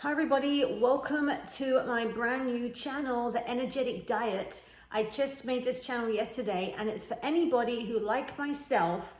Hi everybody, welcome to my brand new channel, The Energetic Diet. I just made this channel yesterday and it's for anybody who, like myself,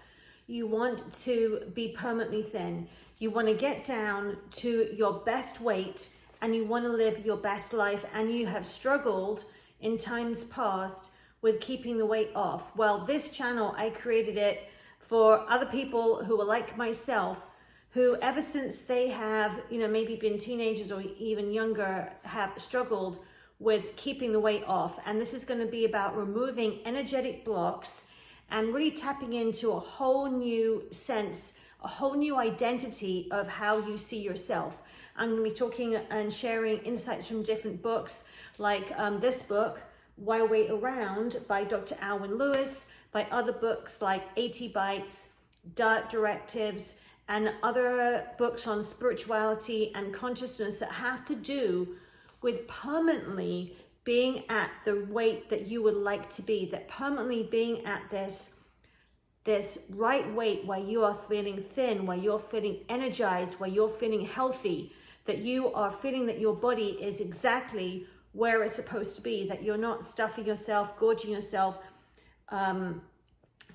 you want to be permanently thin. You want to get down to your best weight and you want to live your best life, and you have struggled in times past with keeping the weight off. Well, this channel, I created it for other people who are like myself, who ever since they have, maybe been teenagers or even younger, have struggled with keeping the weight off. And this is going to be about removing energetic blocks and really tapping into a whole new sense, a whole new identity of how you see yourself. I'm going to be talking and sharing insights from different books, like this book, Why Wait Around by Dr. Alwyn Lewis, by other books like 80 Bites, Diet Directives, and other books on spirituality and consciousness that have to do with permanently being at the weight that you would like to be, that permanently being at this right weight where you are feeling thin, where you're feeling energized, where you're feeling healthy, that you are feeling that your body is exactly where it's supposed to be, that you're not stuffing yourself, gorging yourself,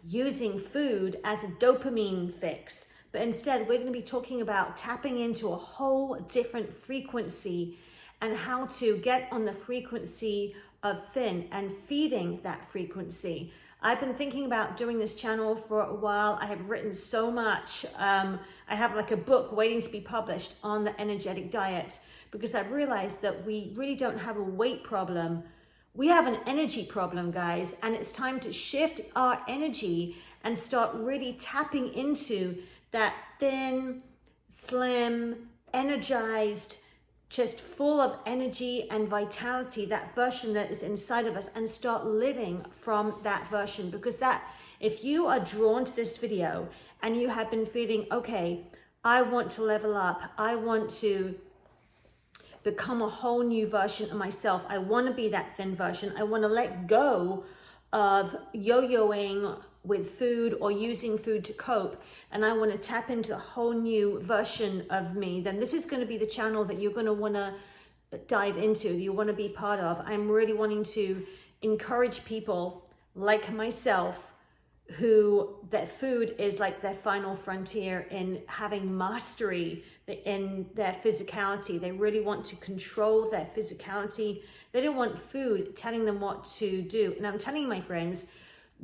using food as a dopamine fix. But instead, we're going to be talking about tapping into a whole different frequency and how to get on the frequency of thin and feeding that frequency. I've been thinking about doing this channel for a while. I have written so much. I have like a book waiting to be published on the energetic diet, because I've realized that we really don't have a weight problem. We have an energy problem, guys, and it's time to shift our energy and start really tapping into that thin, slim, energized, just full of energy and vitality, that version that is inside of us, and start living from that version. Because that, if you are drawn to this video and you have been feeling, okay, I want to level up, I want to become a whole new version of myself, I want to be that thin version, I want to let go of yo-yoing with food or using food to cope, and I want to tap into a whole new version of me, then this is going to be the channel that you're going to want to dive into, you want to be part of. I'm really wanting to encourage people like myself who that food is like their final frontier in having mastery in their physicality. They really want to control their physicality. They don't want food telling them what to do. And I'm telling you, my friends,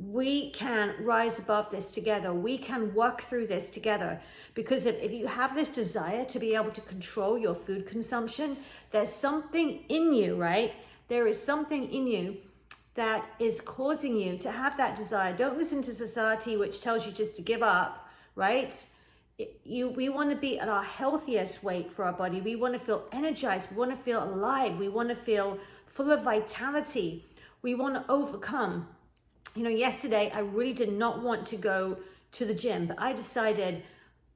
we can rise above this together. We can work through this together, because if you have this desire to be able to control your food consumption, there's something in you, right? There is something in you that is causing you to have that desire. Don't listen to society, which tells you just to give up, right? We want to be at our healthiest weight for our body. We want to feel energized. We want to feel alive. We want to feel full of vitality. We want to overcome. Yesterday, I really did not want to go to the gym, but I decided,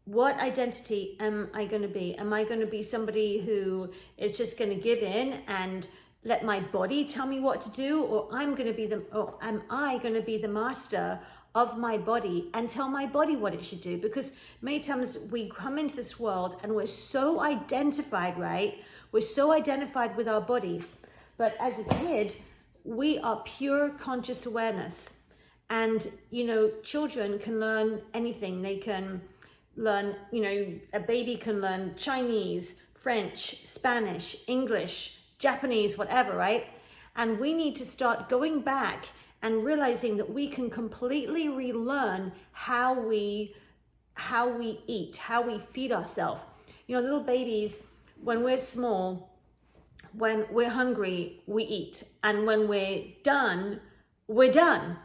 what identity am I going to be? Am I going to be somebody who is just going to give in and let my body tell me what to do? Or am I going to be the master of my body and tell my body what it should do? Because many times we come into this world and we're so identified, right? We're so identified with our body. But as a kid, we are pure conscious awareness. And, children can learn anything. They can learn, a baby can learn Chinese, French, Spanish, English, Japanese, whatever, right? And we need to start going back and realizing that we can completely relearn how we eat, how we feed ourselves. Little babies, when we're small, when we're hungry, we eat. And when we're done,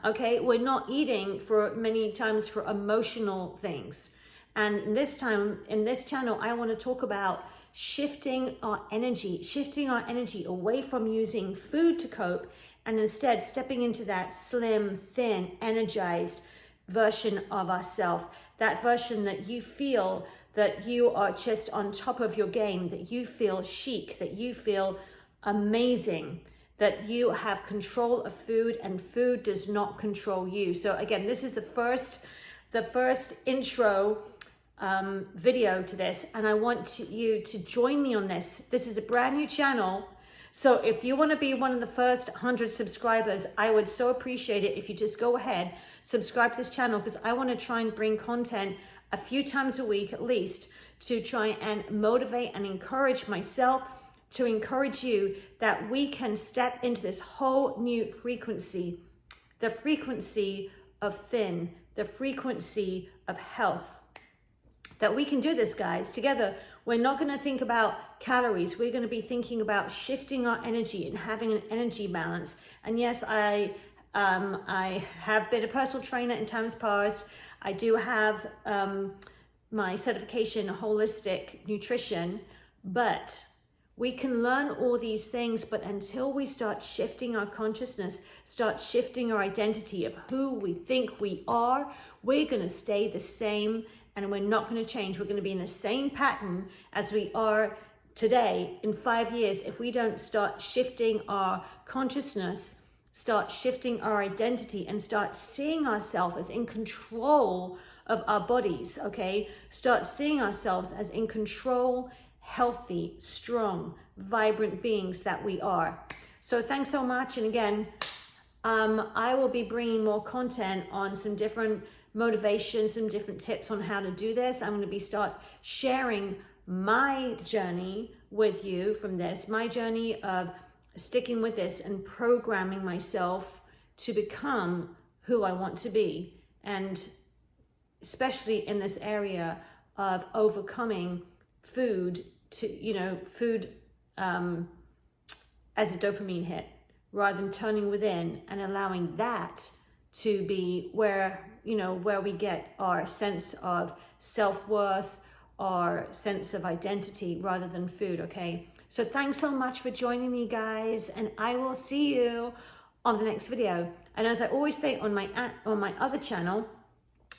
okay? We're not eating for many times for emotional things. And in this channel, I want to talk about shifting our energy away from using food to cope, and instead stepping into that slim, thin, energized version of ourselves. That version that you feel that you are just on top of your game, that you feel chic, that you feel amazing, that you have control of food and food does not control you. So again, this is the first intro video to this, and I want you to join me on this. This is a brand new channel. So if you want to be one of the first 100 subscribers, I would so appreciate it if you just go ahead, subscribe to this channel, because I want to try and bring content a few times a week at least to try and motivate and encourage myself, to encourage you that we can step into this whole new frequency, the frequency of thin, the frequency of health. That we can do this, guys, together. We're not going to think about calories. We're going to be thinking about shifting our energy and having an energy balance. And yes, I have been a personal trainer in times past. I do have my certification in holistic nutrition, but we can learn all these things. But until we start shifting our consciousness, start shifting our identity of who we think we are, we're going to stay the same. And we're not going to change. We're going to be in the same pattern as we are today in 5 years if we don't start shifting our consciousness, start shifting our identity, and start seeing ourselves as in control of our bodies, okay? Start seeing ourselves as in control, healthy, strong, vibrant beings that we are. So thanks so much. And again, I will be bringing more content on some different motivation, some different tips on how to do this. I'm going to start sharing my journey with you from this, my journey of sticking with this and programming myself to become who I want to be. And especially in this area of overcoming food food as a dopamine hit, rather than turning within and allowing that to be where we get our sense of self-worth, our sense of identity, rather than food, okay? So thanks so much for joining me, guys, and I will see you on the next video. And as I always say on my other channel,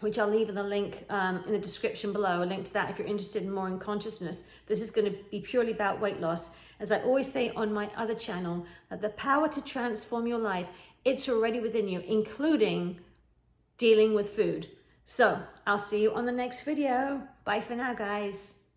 which I'll leave in the link in the description below, a link to that if you're interested in more in consciousness. This is going to be purely about weight loss. As I always say on my other channel, that the power to transform your life, it's already within you, including dealing with food. So I'll see you on the next video. Bye for now, guys.